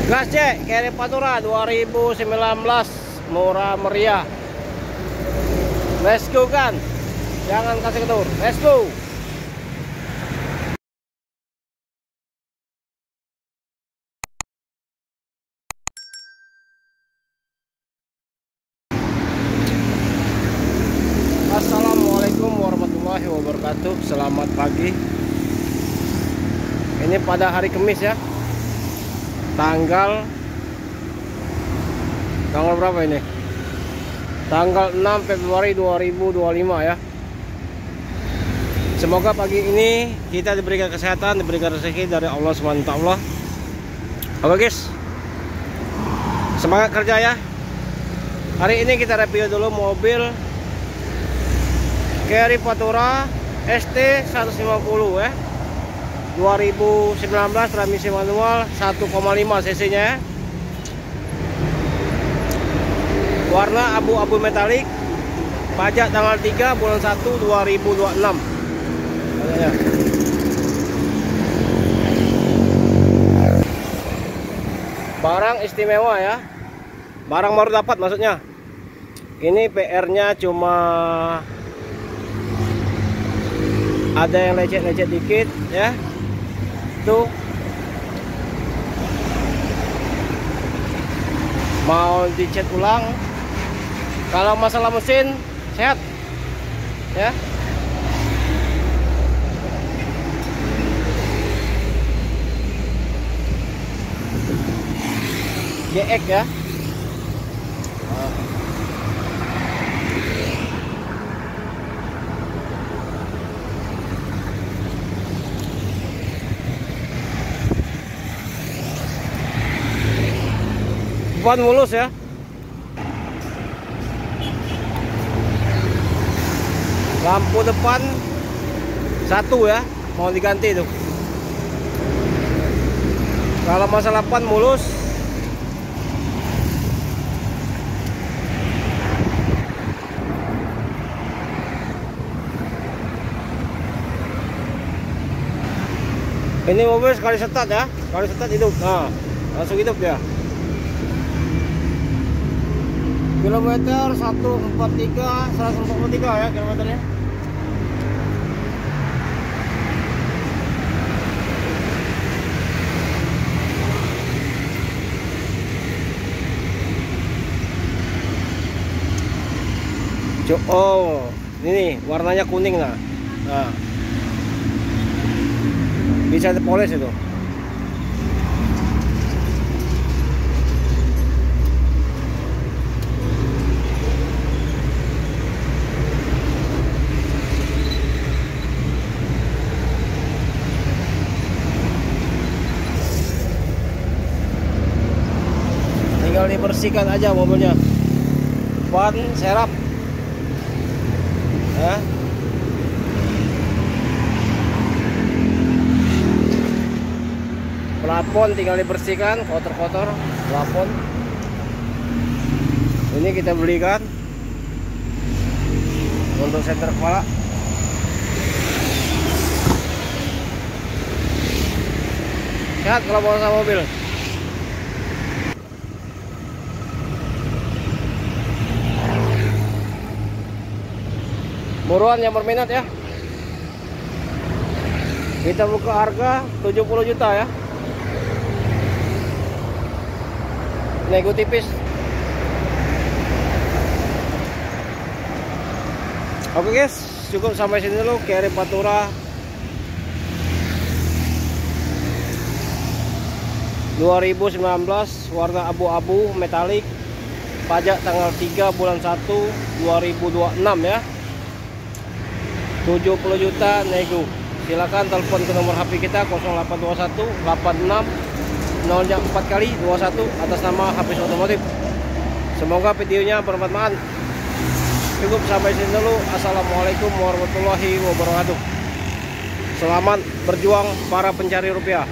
Gas cek, Carry Pantura 2019, murah meriah. Let's go kan, jangan kasih ketur, let's go. Assalamualaikum warahmatullahi wabarakatuh. Selamat pagi. Ini pada hari Kamis ya, tanggal berapa ini? Tanggal 6 Februari 2025 ya. Semoga pagi ini kita diberikan kesehatan, diberikan rezeki dari Allah SWT. Oke guys, semangat kerja ya. Hari ini kita review dulu mobil Carry Pantura ST 150 ya, 2019, transmisi manual 1,5 cc nya ya. Warna abu-abu metalik, pajak tanggal 3 bulan 1 2026 ya. Barang istimewa ya, barang baru dapat maksudnya. Ini PR nya cuma ada yang lecet-lecet dikit ya. Tuh mau dicat ulang. Kalau masalah mesin sehat ya. GX ya. Ban mulus ya. Lampu depan satu ya, mau diganti tuh. Kalau masalah ban mulus. Ini mobil sekali setat ya, sekali setat hidup. Nah, langsung hidup ya. Kilometer 143 ya kilometernya. Oh, ini warnanya kuning nah. Nah, bisa dipoles itu. Tinggal dibersihkan aja mobilnya. Ban serap ya. Plafon tinggal dibersihkan, kotor-kotor plafon. Ini kita belikan untuk senter kepala. Sehat kalau bawa sama mobil. Buruan yang berminat ya. Kita buka harga 70 juta ya. Nego tipis. Oke guys, cukup sampai sini dulu Carry Pantura 2019, warna abu-abu metalik, pajak tanggal 3 bulan 1 2026 ya. 70 juta nego. Silakan telepon ke nomor HP kita 0821 86 04 kali 21 atas nama Hafiz Otomotif. Semoga videonya bermanfaat. Cukup sampai sini dulu. Assalamualaikum warahmatullahi wabarakatuh. Selamat berjuang para pencari rupiah.